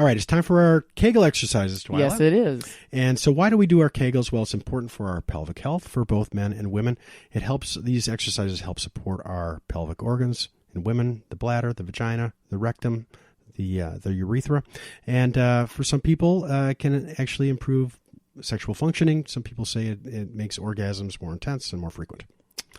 All right, it's time for our Kegel exercises, Twila. Yes, it is. And so why do we do our Kegels? Well, it's important for our pelvic health for both men and women. It helps, these exercises help support our pelvic organs in women, the bladder, the vagina, the rectum, the urethra. And for some people, it can actually improve sexual functioning. Some people say it makes orgasms more intense and more frequent.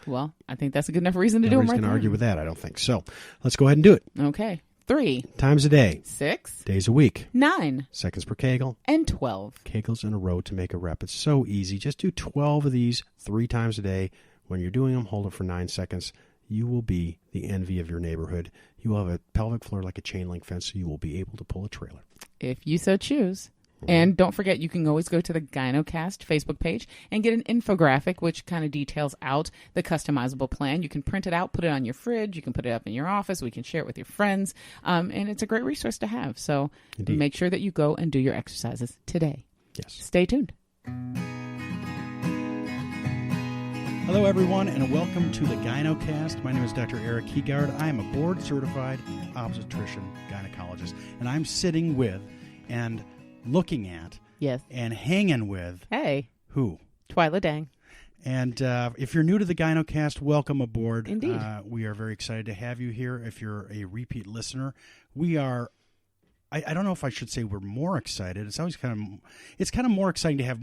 Well, I think that's a good enough reason to do them right Nobody's going to there. argue with that, I don't think. So let's go ahead and do it. Okay. 3 Times a day. 6 Days a week. 9 Seconds per Kegel. and 12. Kegels in a row to make a rep. It's so easy. Just do 12 of these 3 times a day. When you're doing them, hold it for 9 seconds. You will be the envy of your neighborhood. You will have a pelvic floor like a chain link fence, so you will be able to pull a trailer. If you so choose. And don't forget, you can always go to the GynoCast Facebook page and get an infographic, which kind of details out the customizable plan. You can print it out, put it on your fridge. You can put it up in your office. We can share it with your friends. And it's a great resource to have. So Indeed. Make sure that you go and do your exercises today. Yes. Stay tuned. Hello, everyone, and welcome to the GynoCast. My name is Dr. Eric Heegaard. I am a board-certified obstetrician gynecologist, and I'm sitting with and looking at Yes. and hanging with Hey, who? Twila Dang. And if you're new to the GynoCast, welcome aboard. Indeed. We are very excited to have you here. If you're a repeat listener, we are, I don't know if I should say we're more excited. It's always kind of more exciting to have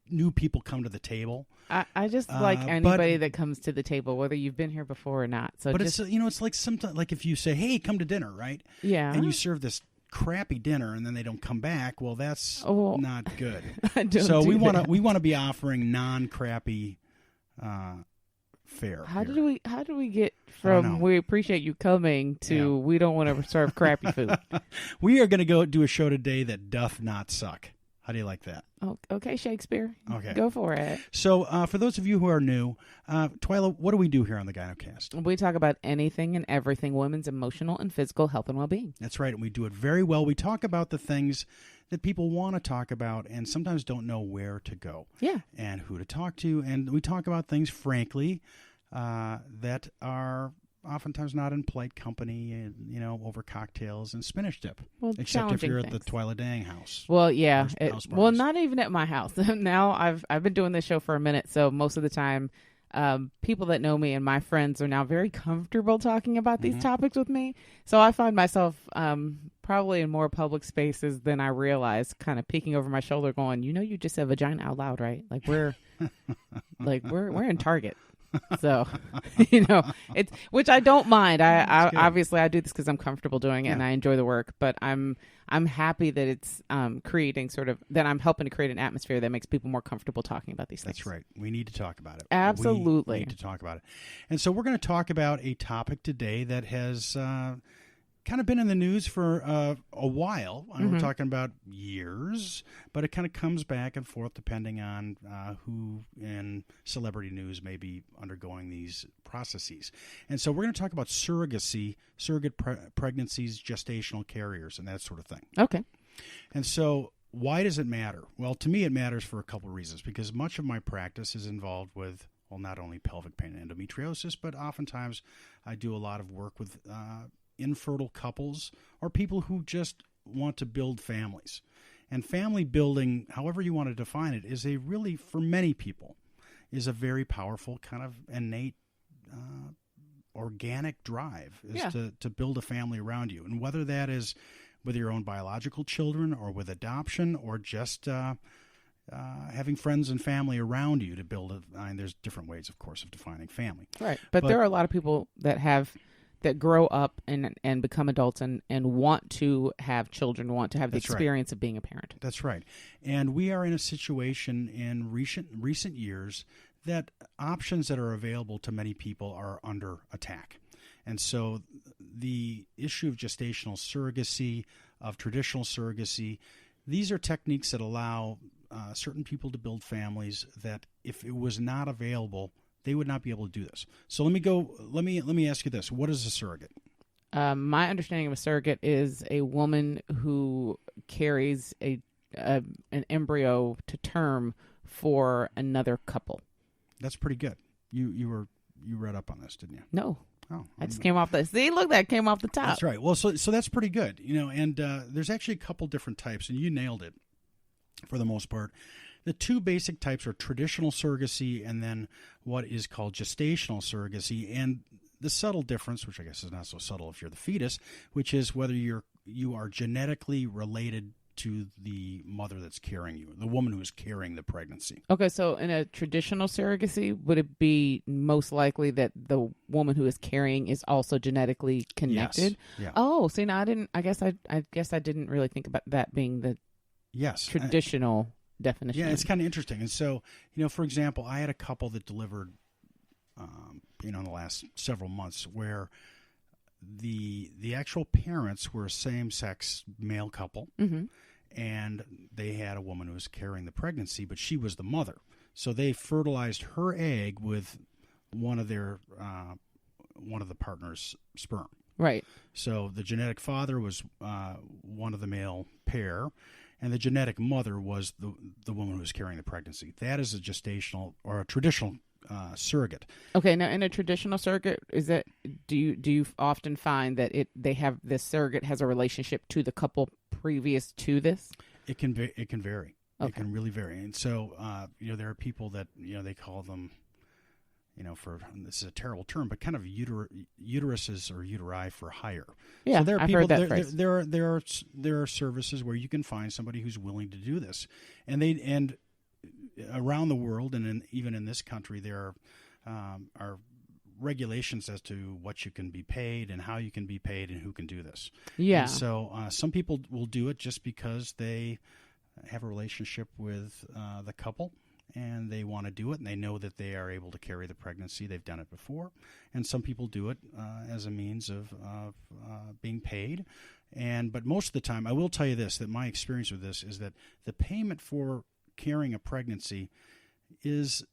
new people come to the table. I just like anybody that comes to the table, whether you've been here before or not. So, But just, it's like sometimes, like if you say, hey, come to dinner, right? yeah. And you serve this crappy dinner and then they don't come back, well, that's not good. So we want to be offering non-crappy fare. How here. do we get don't know. from we appreciate you coming to we don't want to serve crappy food? We are going to go do a show today that doth not suck. How do you like that? Oh, okay, Shakespeare. Okay. Go for it. So for those of you who are new, Twila, what do we do here on the GynoCast? We talk about anything and everything women's emotional and physical health and well-being. That's right, and we do it very well. We talk about the things that people want to talk about and sometimes don't know where to go. Yeah. And who to talk to. And we talk about things, frankly, that are oftentimes not in polite company, and, over cocktails and spinach dip. Well, except if you're things. at the Twila Dang house. Well, yeah. House Well, parties. not even at my house. Now I've been doing this show for a minute, so most of the time, people that know me and my friends are now very comfortable talking about these topics with me. So I find myself probably in more public spaces than I realize, kind of peeking over my shoulder, going, "You just said vagina out loud, right? Like we're we're in Target." So, it's which I don't mind. I obviously I do this because I'm comfortable doing it and I enjoy the work. But I'm happy that it's creating that I'm helping to create an atmosphere that makes people more comfortable talking about these things. That's right. We need to talk about it. Absolutely. We need to talk about it. And so we're going to talk about a topic today that has kind of been in the news for a while. We're talking about years, but it kind of comes back and forth depending on who in celebrity news may be undergoing these processes. And so we're going to talk about surrogacy, surrogate pregnancies, gestational carriers, and that sort of thing. Okay. And so why does it matter? Well, to me it matters for a couple of reasons, because much of my practice is involved with, well, not only pelvic pain and endometriosis, but oftentimes I do a lot of work with infertile couples or people who just want to build families. And family building, however you want to define it, is for many people, is a very powerful kind of innate organic drive to build a family around you. And whether that is with your own biological children or with adoption or just having friends and family around you to build there's different ways, of course, of defining family. Right. But there are a lot of people that grow up and become adults and want to have children, want to have the experience of being a parent. That's right. And we are in a situation in recent years that options that are available to many people are under attack. And so the issue of gestational surrogacy, of traditional surrogacy, these are techniques that allow certain people to build families that if it was not available, they would not be able to do this. So let me ask you this. What is a surrogate? My understanding of a surrogate is a woman who carries an embryo to term for another couple. That's pretty good. You read up on this, didn't you? No, Oh, I just came off the. See, look, that came off the top. That's right. Well, so that's pretty good, And there's actually a couple different types, and you nailed it for the most part. The two basic types are traditional surrogacy and then what is called gestational surrogacy. And the subtle difference, which I guess is not so subtle if you're the fetus, which is whether you are genetically related to the mother that's carrying you, the woman who is carrying the pregnancy. Okay, so in a traditional surrogacy, would it be most likely that the woman who is carrying is also genetically connected? Yes. Yeah. Oh, see, now I guess I didn't really think about that being the traditional definition. Yeah, it's kind of interesting. And so, for example, I had a couple that delivered, in the last several months where the actual parents were a same-sex male couple, mm-hmm. and they had a woman who was carrying the pregnancy, but she was the mother. So they fertilized her egg with one of the partner's sperm. Right. So the genetic father was one of the male pair, and the genetic mother was the woman who was carrying the pregnancy. That is a gestational or a traditional surrogate. Okay, now in a traditional surrogate, do you often find that this surrogate has a relationship to the couple previous to this? It can vary. Okay. It can really vary. And so there are people that they call them this is a terrible term, but kind of uteruses or uteri for hire. Yeah, so there are I've people, heard that phrase. There are services where you can find somebody who's willing to do this, around the world and even in this country there are regulations as to what you can be paid and how you can be paid and who can do this. Yeah. And so some people will do it just because they have a relationship with the couple. And they want to do it, and they know that they are able to carry the pregnancy. They've done it before. And some people do it as a means of being paid. But most of the time, I will tell you this, that my experience with this is that the payment for carrying a pregnancy is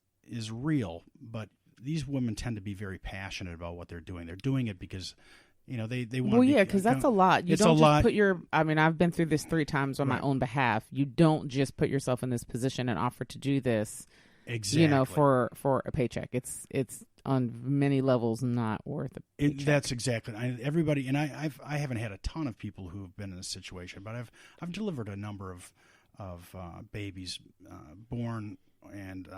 real, but these women tend to be very passionate about what they're doing. They're doing it because they want. Well, yeah, because that's a lot. You don't just put I've been through this 3 times on my own behalf. You don't just put yourself in this position and offer to do this. Exactly. For a paycheck. It's on many levels not worth a paycheck. That's exactly. Everybody, and I haven't had a ton of people who have been in this situation, but I've delivered a number of babies born and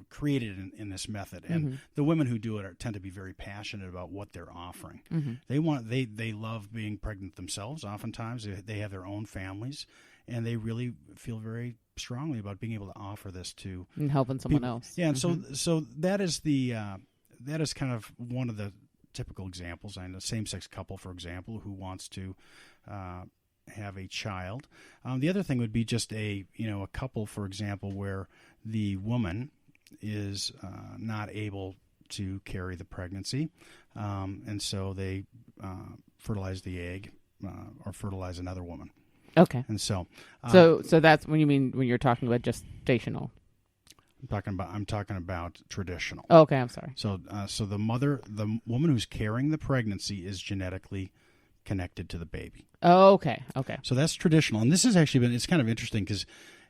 created in this method, and mm-hmm. the women who do it tend to be very passionate about what they're offering. Mm-hmm. They love being pregnant themselves. Oftentimes they have their own families, and they really feel very strongly about being able to offer this to and helping someone people. else. Yeah, and mm-hmm. so that is that is kind of one of the typical examples. I know a same-sex couple, for example, who wants to have a child. The other thing would be just a couple, for example, where the woman is not able to carry the pregnancy, and so they fertilize the egg or fertilize another woman. Okay. And so that's when you're talking about gestational. I'm talking about traditional. Oh, okay, I'm sorry. So the woman who's carrying the pregnancy is genetically connected to the baby. Oh, okay. So that's traditional, and this has actually it's kind of interesting because,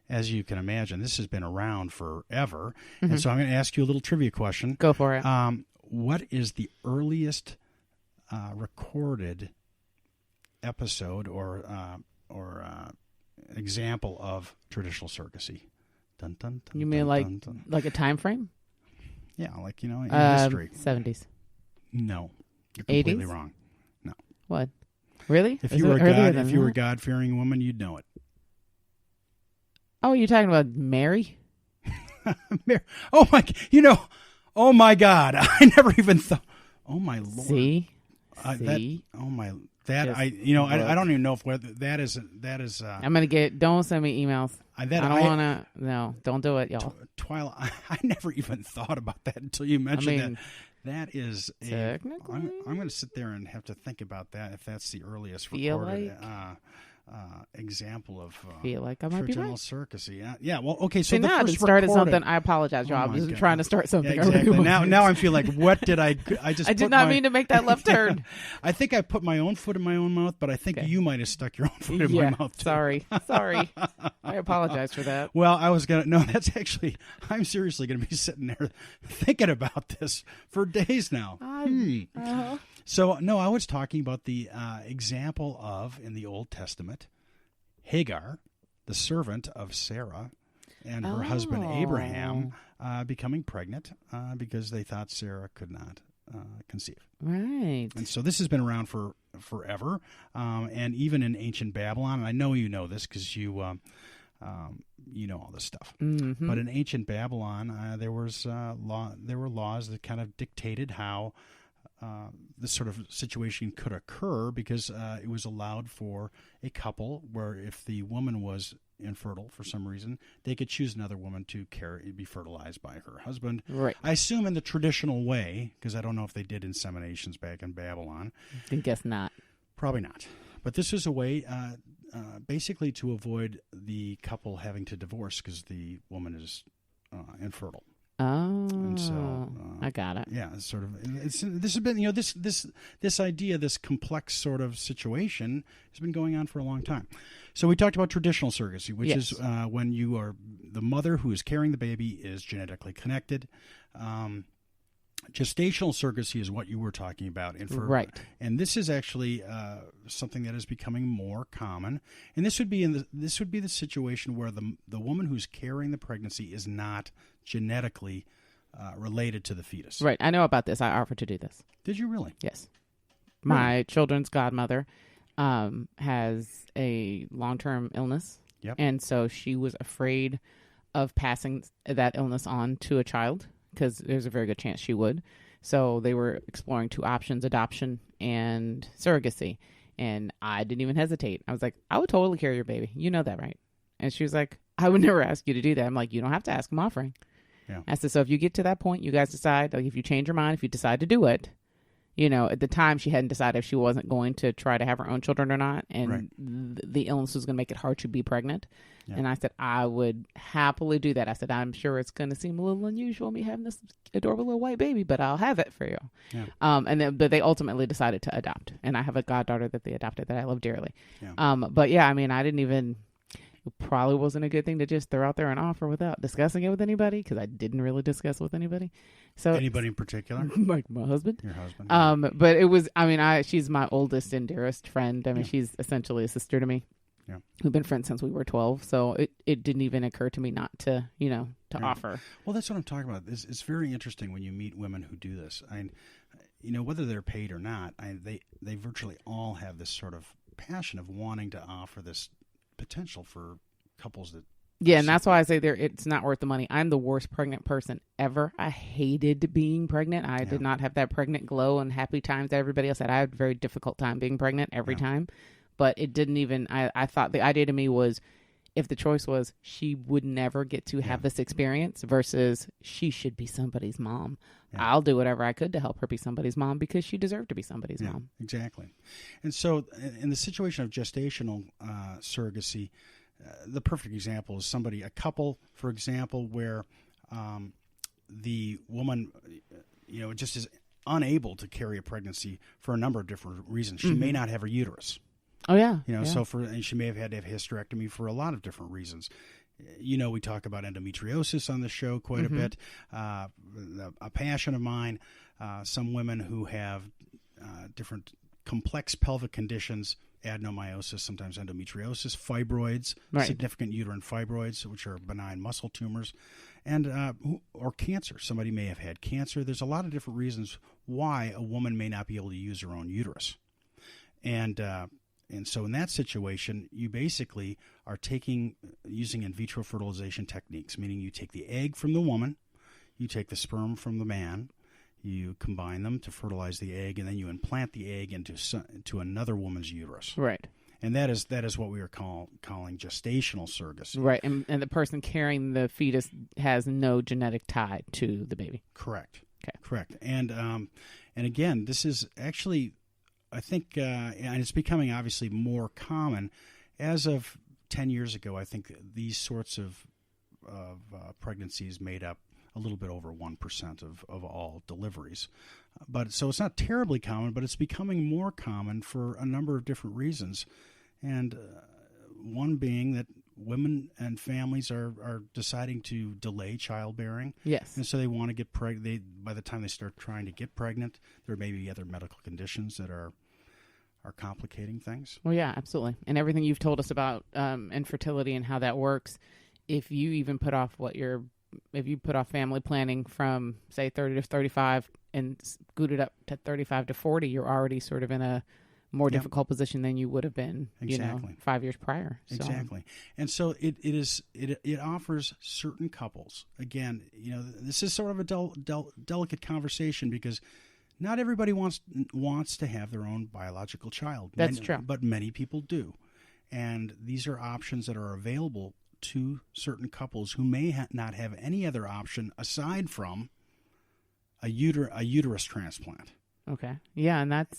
as you can imagine, this has been around forever. Mm-hmm. And so I'm going to ask you a little trivia question. Go for it. What is the earliest recorded episode or example of traditional surrogacy? Dun, dun, dun, you mean dun, like a time frame? Yeah, like in history. 70s. No, you're completely 80s? wrong. No. What? Really? If you were a God-fearing woman, you'd know it. Oh, you're talking about Mary? Mary. Oh my! Oh my God! I never even thought. Oh my Lord! See. I don't even know if that is. I'm gonna get. Don't send me emails. I don't want to. No, don't do it, y'all. Twila, I never even thought about that until you mentioned that. That is technically. I'm going to sit there and have to think about that if that's the earliest recorded example of feel like I might be right. surrogacy. Yeah. Well, okay. So See, now I started something. I apologize, y'all. I was trying to start something. Yeah, exactly. Now I feel like, what did I just? I did not mean to make that left turn. I think I put my own foot in my own mouth, but I think you might have stuck your own foot in my mouth too. Sorry. I apologize for that. Well, that's actually, I'm seriously gonna be sitting there thinking about this for days now. So no, I was talking about the example of, in the Old Testament, Heegaard, the servant of Sarah, and her husband Abraham becoming pregnant because they thought Sarah could not conceive. Right. And so this has been around for forever, and even in ancient Babylon. And I know you know this because you know all this stuff. Mm-hmm. But in ancient Babylon, there were laws that kind of dictated how this sort of situation could occur, because it was allowed for a couple where, if the woman was infertile for some reason, they could choose another woman to be fertilized by her husband. Right. I assume in the traditional way, because I don't know if they did inseminations back in Babylon. I guess not. Probably not. But this was a way basically to avoid the couple having to divorce because the woman is infertile. Oh, and so I got it. Yeah, this has been, this idea, this complex sort of situation has been going on for a long time. So we talked about traditional surrogacy, which is when you are the mother who is carrying the baby is genetically connected. Gestational surrogacy is what you were talking about, right? And this is actually something that is becoming more common. And this would be the situation where the woman who's carrying the pregnancy is not genetically related to the fetus. Right. I know about this. I offered to do this. Did you really? Yes. My children's godmother has a long-term illness. Yep. And so she was afraid of passing that illness on to a child, because there's a very good chance she would. So they were exploring two options: adoption and surrogacy. And I didn't even hesitate. I was like, I would totally carry your baby. You know that, right? And she was like, I would never ask you to do that. I'm like, you don't have to ask. I'm offering. Yeah. I said, so if you get to that point, you guys decide, like, if you change your mind, if you decide to do it, at the time she hadn't decided if she wasn't going to try to have her own children or not. And the illness was going to make it hard to be pregnant. Yeah. And I said, I would happily do that. I said, I'm sure it's going to seem a little unusual, me having this adorable little white baby, but I'll have it for you. Yeah. But they ultimately decided to adopt. And I have a goddaughter that they adopted that I love dearly. Yeah. But yeah, I mean, it probably wasn't a good thing to just throw out there an offer without discussing it with anybody, because I didn't really discuss it with anybody. So anybody in particular? Like my husband. Your husband. But it was, she's my oldest and dearest friend. I mean, she's essentially a sister to me. Yeah. We've been friends since we were 12, so it didn't even occur to me not to, offer. Well, that's what I'm talking about. It's very interesting when you meet women who do this. Whether they're paid or not, they virtually all have this sort of passion of wanting to offer this potential for couples that. Yeah, and that's why I say it's not worth the money. I'm the worst pregnant person ever. I hated being pregnant. I did not have that pregnant glow and happy times that everybody else had. I had a very difficult time being pregnant every time. But it didn't even, I thought the idea to me was, if the choice was she would never get to have this experience versus she should be somebody's mom, I'll do whatever I could to help her be somebody's mom, because she deserved to be somebody's mom. Exactly. And so in the situation of gestational surrogacy, the perfect example is a couple, for example, where the woman, just is unable to carry a pregnancy for a number of different reasons. She may not have her uterus. Oh, yeah. So and she may have had to have hysterectomy for a lot of different reasons. We talk about endometriosis on the show quite a bit. A passion of mine, some women who have different complex pelvic conditions, adenomyosis, sometimes endometriosis, fibroids, significant uterine fibroids, which are benign muscle tumors, and or cancer. Somebody may have had cancer. There's a lot of different reasons why a woman may not be able to use her own uterus. And so in that situation, you basically are using in vitro fertilization techniques, meaning you take the egg from the woman, you take the sperm from the man, you combine them to fertilize the egg, and then you implant the egg into another woman's uterus. Right. And that is what we are calling gestational surrogacy. Right, and the person carrying the fetus has no genetic tie to the baby. Correct. Okay. Correct. And again, this is actually, I think, and it's becoming obviously more common, as of 10 years ago, I think these sorts of pregnancies made up a little bit over 1% of all deliveries. But so it's not terribly common, but it's becoming more common for a number of different reasons. And one being that women and families are deciding to delay childbearing. Yes. And so they want to get pregnant. By the time they start trying to get pregnant, there may be other medical conditions that are complicating things. Well, yeah, absolutely. And everything you've told us about infertility and how that works, if you even put off family planning from, say, 30 to 35 and scoot it up to 35 to 40, you're already sort of in a more difficult position than you would have been, exactly. 5 years prior. So. Exactly. And so it offers certain couples, again, this is sort of a delicate conversation because not everybody wants to have their own biological child. That's true. But many people do. And these are options that are available to certain couples who may not have any other option aside from a uterus transplant. Okay. Yeah, and that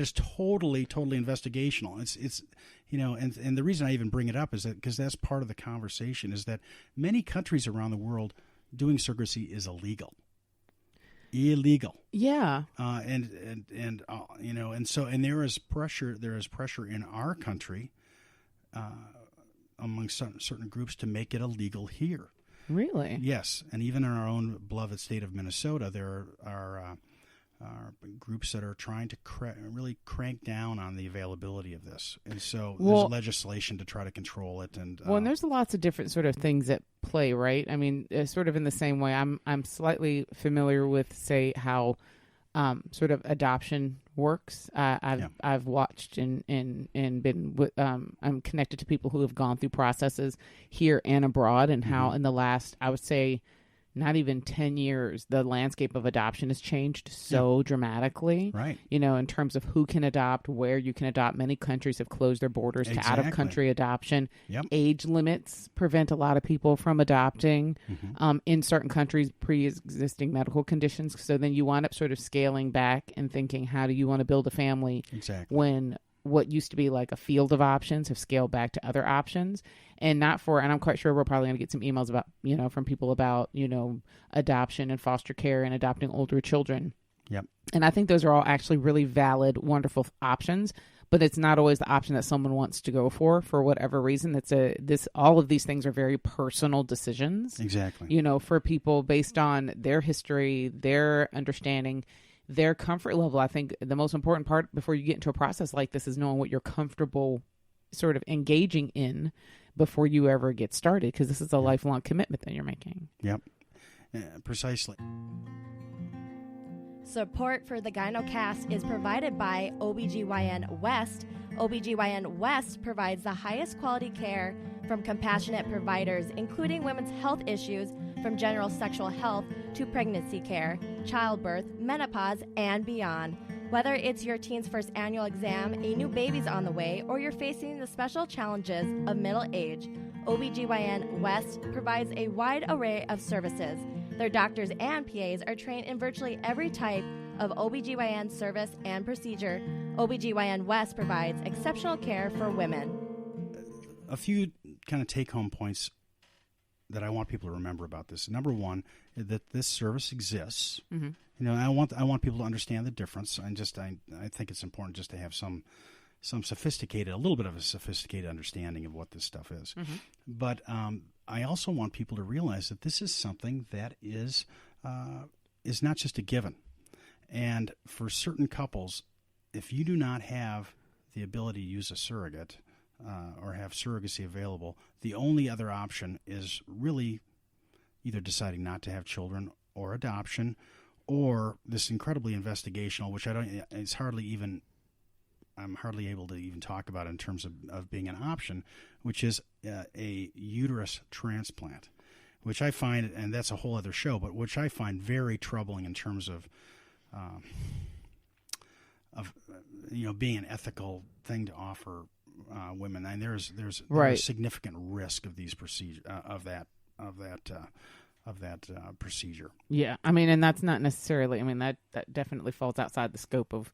is totally investigational. It's and the reason I even bring it up is that because that's part of the conversation is that many countries around the world doing surrogacy is illegal. Yeah. And there is pressure in our country among certain groups to make it illegal here. Really? Yes, and even in our own beloved state of Minnesota, there are groups that are trying to really crank down on the availability of this, and so there's legislation to try to control it. And there's lots of different sort of things at play, right? I mean, sort of in the same way, I'm slightly familiar with, say, how sort of adoption works. I've watched and been with, I'm connected to people who have gone through processes here and abroad, and how in the last, I would say, not even 10 years, the landscape of adoption has changed so dramatically. Right. In terms of who can adopt, where you can adopt. Many countries have closed their borders to out-of-country adoption. Yep. Age limits prevent a lot of people from adopting. In certain countries, pre-existing medical conditions. So then you wind up sort of scaling back and thinking, how do you want to build a family when what used to be like a field of options have scaled back to other options, and I'm quite sure we're probably going to get some emails about, from people about, adoption and foster care and adopting older children. Yep. And I think those are all actually really valid, wonderful options, but it's not always the option that someone wants to go for whatever reason. All of these things are very personal decisions. Exactly. For people based on their history, their understanding, their comfort level. I think the most important part before you get into a process like this is knowing what you're comfortable sort of engaging in before you ever get started, because this is a lifelong commitment that you're making. Yep, precisely. Support for the GynoCast is provided by OBGYN West. OBGYN West provides the highest quality care from compassionate providers, including women's health issues from general sexual health to pregnancy care, childbirth, menopause, and beyond. Whether it's your teen's first annual exam, a new baby's on the way, or you're facing the special challenges of middle age, OBGYN West provides a wide array of services. Their doctors and PAs are trained in virtually every type of OBGYN service and procedure. OBGYN West provides exceptional care for women. A few kind of take-home points that I want people to remember about this. Number one, that this service exists. I want people to understand the difference. I think it's important just to have some a little bit of a sophisticated understanding of what this stuff is. But I also want people to realize that this is something that is not just a given. And for certain couples, if you do not have the ability to use a surrogate or have surrogacy available, the only other option is really either deciding not to have children or adoption, or this incredibly investigational, which I'm hardly able to even talk about in terms of being an option, which is a uterus transplant, which I find, and that's a whole other show, but which I find very troubling in terms of being an ethical thing to offer women. And there's a significant risk of these procedure of that procedure. Yeah, I mean, and that's not necessarily. I mean, that definitely falls outside the scope of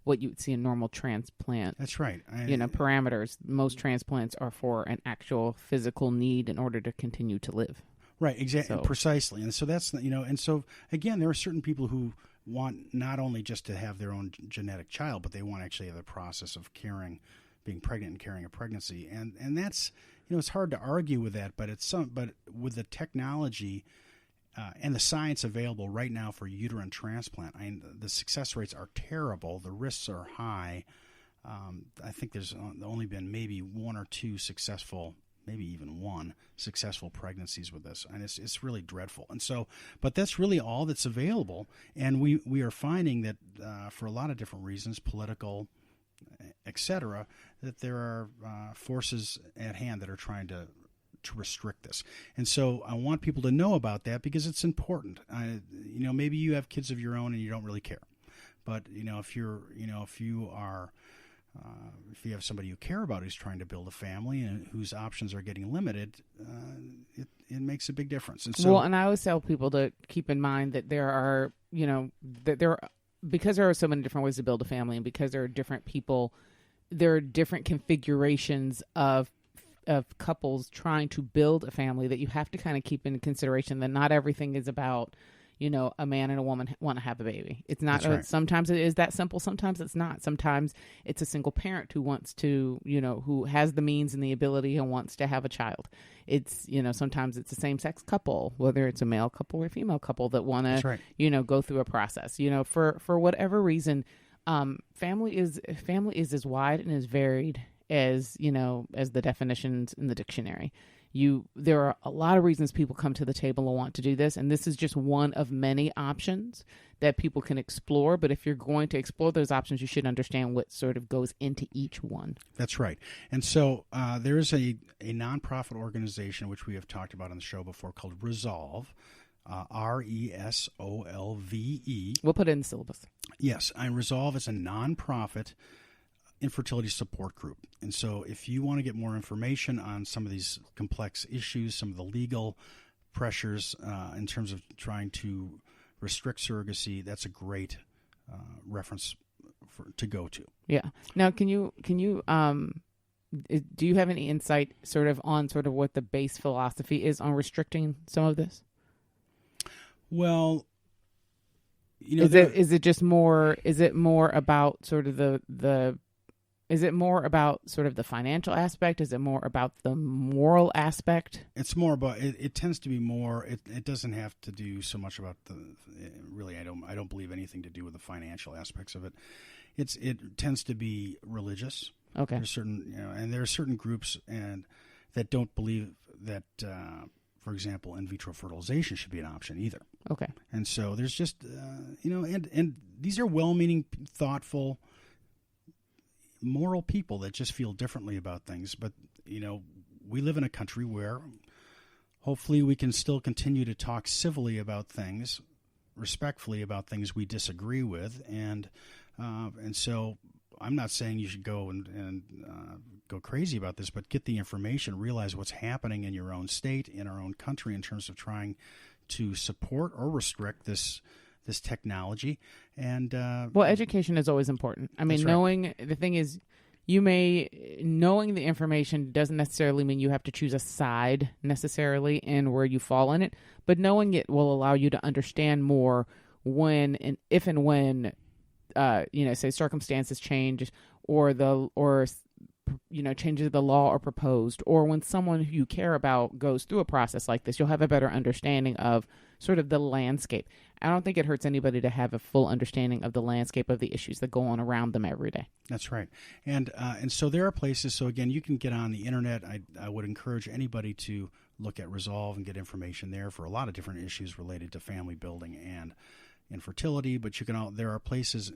what you would see in normal transplant. That's right. Parameters. Most transplants are for an actual physical need in order to continue to live. Right, exactly, precisely. And so that's, and so, again, there are certain people who want not only just to have their own genetic child, but they want to actually have the process of being pregnant and carrying a pregnancy. And that's, it's hard to argue with that, but but with the technology and the science available right now for uterine transplant, the success rates are terrible. The risks are high. I think there's only been maybe one or two successful, maybe even one successful pregnancies with this, and it's really dreadful. And so, but that's really all that's available, and we are finding that for a lot of different reasons, political, etc., that there are forces at hand that are trying to restrict this. And so I want people to know about that because it's important. Maybe you have kids of your own and you don't really care, but if you have somebody you care about who's trying to build a family and whose options are getting limited, it makes a big difference. And so, and I always tell people to keep in mind that there are, because there are so many different ways to build a family, and because there are different people, there are different configurations of couples trying to build a family, that you have to kind of keep in consideration that not everything is about, a man and a woman want to have a baby. It's not. That's right. Sometimes it is that simple. Sometimes it's not. Sometimes it's a single parent who wants to, who has the means and the ability and wants to have a child. It's, sometimes it's a same-sex couple, whether it's a male couple or a female couple that want to, right. Go through a process. For whatever reason, family is as wide and as varied as as the definitions in the dictionary. There are a lot of reasons people come to the table and want to do this, and this is just one of many options that people can explore. But if you're going to explore those options, you should understand what sort of goes into each one. That's right. And so there is a nonprofit organization which we have talked about on the show before called Resolve, RESOLVE. We'll put it in the syllabus. Yes, and Resolve is a nonprofit infertility support group. And so if you want to get more information on some of these complex issues, some of the legal pressures in terms of trying to restrict surrogacy, that's a great reference to go to. Yeah. Now, can you do you have any insight on what the base philosophy is on restricting some of this? Well, is it more about the financial aspect? Is it more about the moral aspect? It's more about it tends to be more. It doesn't have to do so much about really. I don't believe anything to do with the financial aspects of it. It tends to be religious. Okay. There's there are certain groups that don't believe that, for example, in vitro fertilization should be an option either. Okay. And so there's just and these are well-meaning, thoughtful, moral people that just feel differently about things. But, we live in a country where hopefully we can still continue to talk civilly about things, respectfully about things we disagree with. And so I'm not saying you should go and go crazy about this, but get the information, realize what's happening in your own state, in our own country, in terms of trying to support or restrict this technology. And education is always important. I mean, the thing is, knowing the information doesn't necessarily mean you have to choose a side necessarily in where you fall in it, but knowing it will allow you to understand more when and if and when say circumstances change or changes the law are proposed, or when someone who you care about goes through a process like this, you'll have a better understanding of sort of the landscape. I don't think it hurts anybody to have a full understanding of the landscape of the issues that go on around them every day. That's right. And so there are places. So again, you can get on the internet. I would encourage anybody to look at Resolve and get information there for a lot of different issues related to family building and infertility. But there are places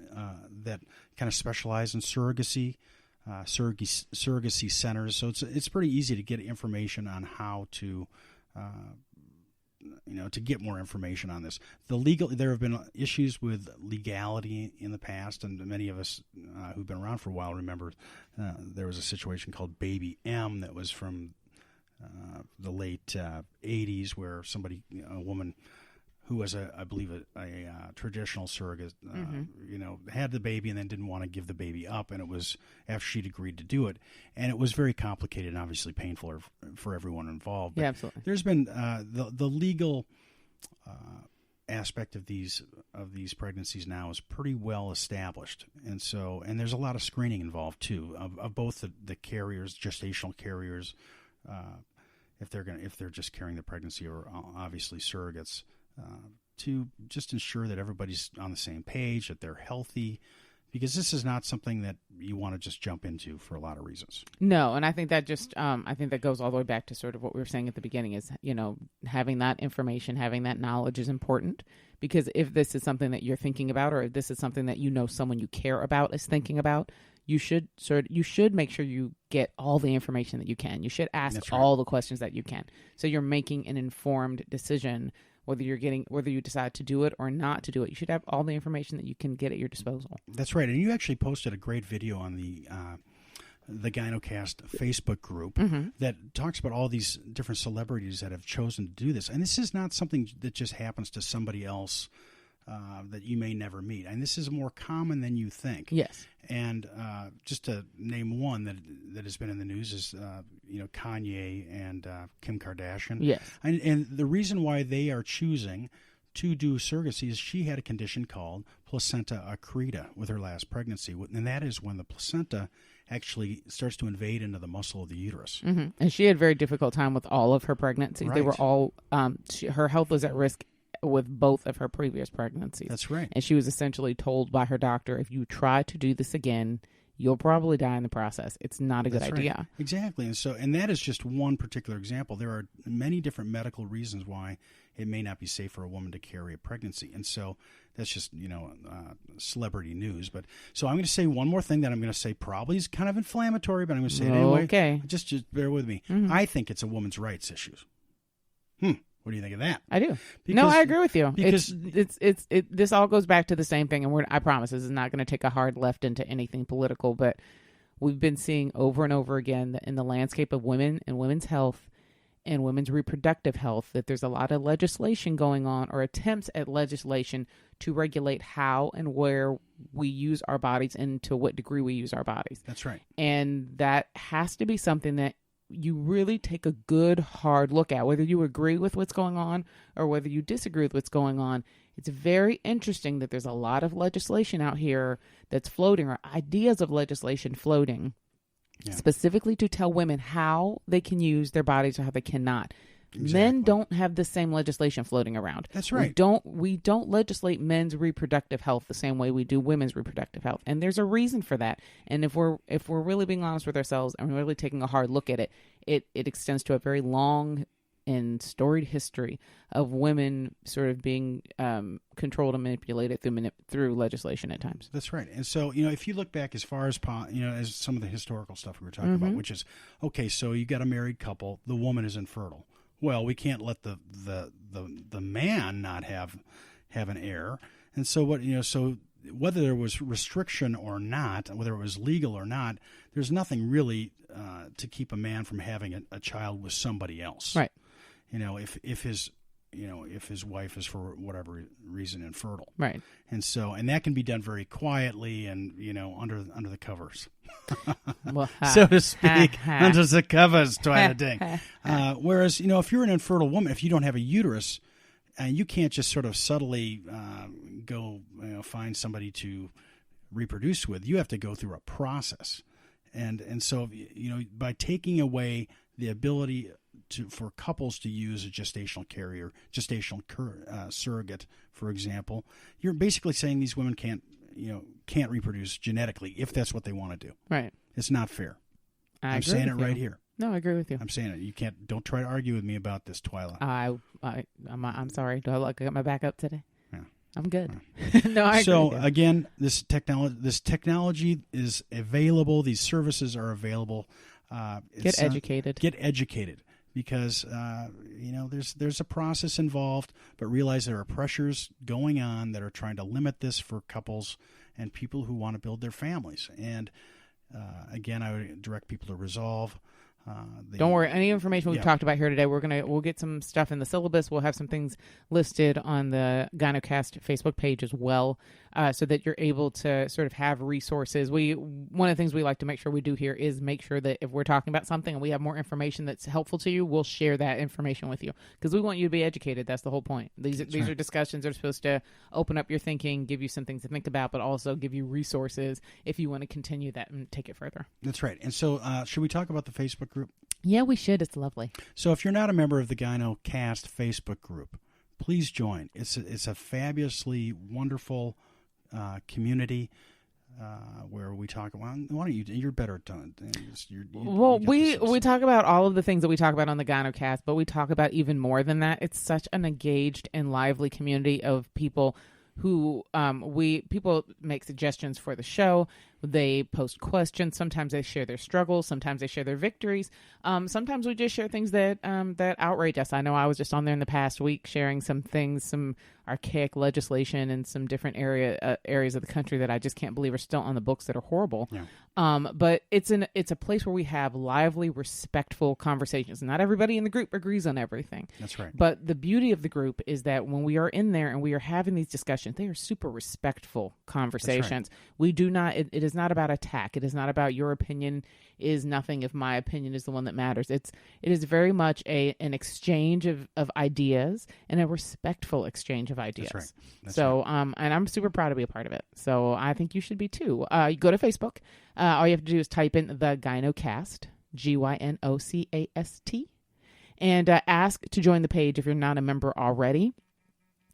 that kind of specialize in surrogacy centers. So it's pretty easy to get information on how to to get more information on this. There have been issues with legality in the past, and many of us who've been around for a while remember there was a situation called Baby M that was from the late 80s, where a woman who was I believe a traditional surrogate, had the baby and then didn't want to give the baby up, and it was after she'd agreed to do it, and it was very complicated and obviously painful for everyone involved. But yeah, absolutely. There's been the legal aspect of these pregnancies now is pretty well established, and there's a lot of screening involved too of both the carriers, gestational carriers, if they're just carrying the pregnancy, or obviously surrogates, to just ensure that everybody's on the same page, that they're healthy, because this is not something that you want to just jump into for a lot of reasons. No, and I think that I think that goes all the way back to sort of what we were saying at the beginning is, having that information, having that knowledge is important, because if this is something that you're thinking about, or if this is something that someone you care about is thinking about, you should make sure you get all the information that you can. You should ask all the questions that you can. So you're making an informed decision whether you decide to do it or not to do it. You should have all the information that you can get at your disposal. That's right. And you actually posted a great video on the GynoCast Facebook group that talks about all these different celebrities that have chosen to do this. And this is not something that just happens to somebody else that you may never meet. And this is more common than you think. Yes. And just to name one that has been in the news is, Kanye and Kim Kardashian. Yes. And the reason why they are choosing to do surrogacy is she had a condition called placenta accreta with her last pregnancy. And that is when the placenta actually starts to invade into the muscle of the uterus. Mm-hmm. And she had a very difficult time with all of her pregnancies. Right. They were all, her health was at risk with both of her previous pregnancies. That's right. And she was essentially told by her doctor, if you try to do this again, you'll probably die in the process. It's not a good idea. Right. Exactly. And that is just one particular example. There are many different medical reasons why it may not be safe for a woman to carry a pregnancy. And so that's just, celebrity news. But so I'm going to say one more thing that I'm going to say probably is kind of inflammatory, but I'm going to say it anyway. Okay. Just bear with me. Mm-hmm. I think it's a woman's rights issue. What do you think of that? I do. No, I agree with you. Because this all goes back to the same thing, and I promise this is not going to take a hard left into anything political, but we've been seeing over and over again that in the landscape of women and women's health and women's reproductive health that there's a lot of legislation going on, or attempts at legislation to regulate how and where we use our bodies and to what degree we use our bodies. That's right. And that has to be something that you really take a good hard look at, whether you agree with what's going on or whether you disagree with what's going on. It's very interesting that there's a lot of legislation out here that's floating, or ideas of legislation floating, specifically to tell women how they can use their bodies or how they cannot. Exactly. Men don't have the same legislation floating around. That's right. We don't legislate men's reproductive health the same way we do women's reproductive health, and there's a reason for that. And if we're really being honest with ourselves and really taking a hard look at it, it extends to a very long and storied history of women sort of being controlled and manipulated through legislation at times. That's right. And so, if you look back as far as, as some of the historical stuff we were talking about, which is, okay, so you got a married couple, the woman is infertile. Well, we can't let the man not have an heir. And so so whether there was restriction or not, whether it was legal or not, there's nothing really to keep a man from having a child with somebody else. Right. If his wife is for whatever reason infertile. Right. And that can be done very quietly and, under the covers. Well, so to speak, under the covers, Twila Ding. Whereas, if you're an infertile woman, if you don't have a uterus, you can't just sort of subtly go find somebody to reproduce with. You have to go through a process. And so, by taking away the ability for couples to use a gestational carrier, surrogate, for example, you're basically saying these women can't reproduce genetically if that's what they want to do. Right. It's not fair. I'm saying it right here. No, I agree with you. I'm saying it. You can't. Don't try to argue with me about this, Twila. I'm sorry. Do I got my back up today? Yeah. I'm good. No, I agree. So again, this technology is available. These services are available. Get educated. Get educated. Because there's a process involved, but realize there are pressures going on that are trying to limit this for couples and people who want to build their families. And again, I would direct people to Resolve. Don't worry. Any information we've talked about here today, we'll get some stuff in the syllabus. We'll have some things listed on the GynoCast Facebook page as well, so that you're able to sort of have resources. One of the things we like to make sure we do here is make sure that if we're talking about something and we have more information that's helpful to you, we'll share that information with you because we want you to be educated. That's the whole point. These are discussions that are supposed to open up your thinking, give you some things to think about, but also give you resources if you want to continue that and take it further. That's right. And so should we talk about the Facebook group? Yeah, we should. It's lovely. So if you're not a member of the GynoCast Facebook group, please join. It's a fabulously wonderful community where we talk. Well, why don't you? You're better at doing it. We talk about all of the things that we talk about on the GynoCast, but we talk about even more than that. It's such an engaged and lively community of people who people make suggestions for the show. They post questions. Sometimes they share their struggles. Sometimes they share their victories. Sometimes we just share things that outrage us. I know I was just on there in the past week sharing some things, some archaic legislation in some different areas of the country that I just can't believe are still on the books that are horrible. Yeah. But it's a place where we have lively, respectful conversations. Not everybody in the group agrees on everything. That's right. But the beauty of the group is that when we are in there and we are having these discussions, they are super respectful conversations. Right. We do not. It is not about attack. It is not about your opinion is nothing if my opinion is the one that matters. It is very much an exchange of ideas and a respectful exchange of ideas. That's right. That's so, right. And I'm super proud to be a part of it. So I think you should be too. You go to Facebook. All you have to do is type in the GynoCast, GYNOCAST, and ask to join the page if you're not a member already.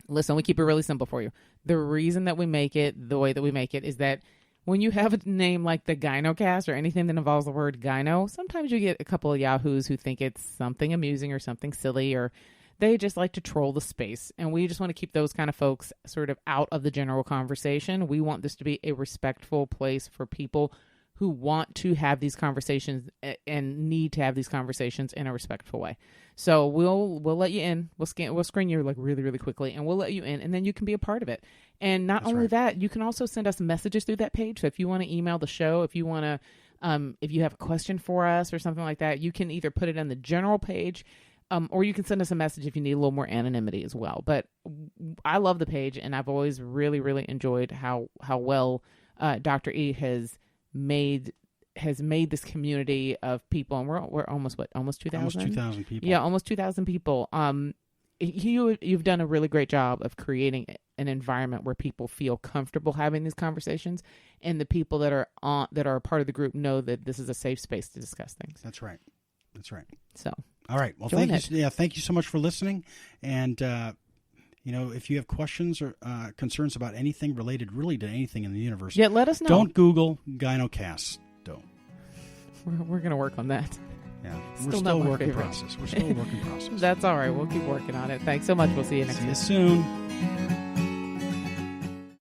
Listen, we keep it really simple for you. The reason that we make it the way that we make it is that when you have a name like the GynoCast or anything that involves the word gyno, sometimes you get a couple of yahoos who think it's something amusing or something silly, or they just like to troll the space. And we just want to keep those kind of folks sort of out of the general conversation. We want this to be a respectful place for people who want to have these conversations and need to have these conversations in a respectful way. So we'll let you in. We'll screen you like really, really quickly, and we'll let you in, and then you can be a part of it. And not only that, you can also send us messages through that page. So if you want to email the show, if you want to, if you have a question for us or something like that, you can either put it on the general page, or you can send us a message if you need a little more anonymity as well. But I love the page, and I've always really, really enjoyed how well Dr. E has made this community of people, and we're almost 2,000? Almost 2,000 people. Yeah, almost 2,000 people. You've done a really great job of creating an environment where people feel comfortable having these conversations, and the people that are a part of the group know that this is a safe space to discuss things. That's right. So, all right. Well, thank you. Yeah, thank you so much for listening. And if you have questions or concerns about anything related, really to anything in the universe, let us know. Don't Google GynoCast. Don't. We're going to work on that. Yeah, we're still working process. We're still a working process. That's all right. We'll keep working on it. Thanks so much. We'll see you next week. See you soon.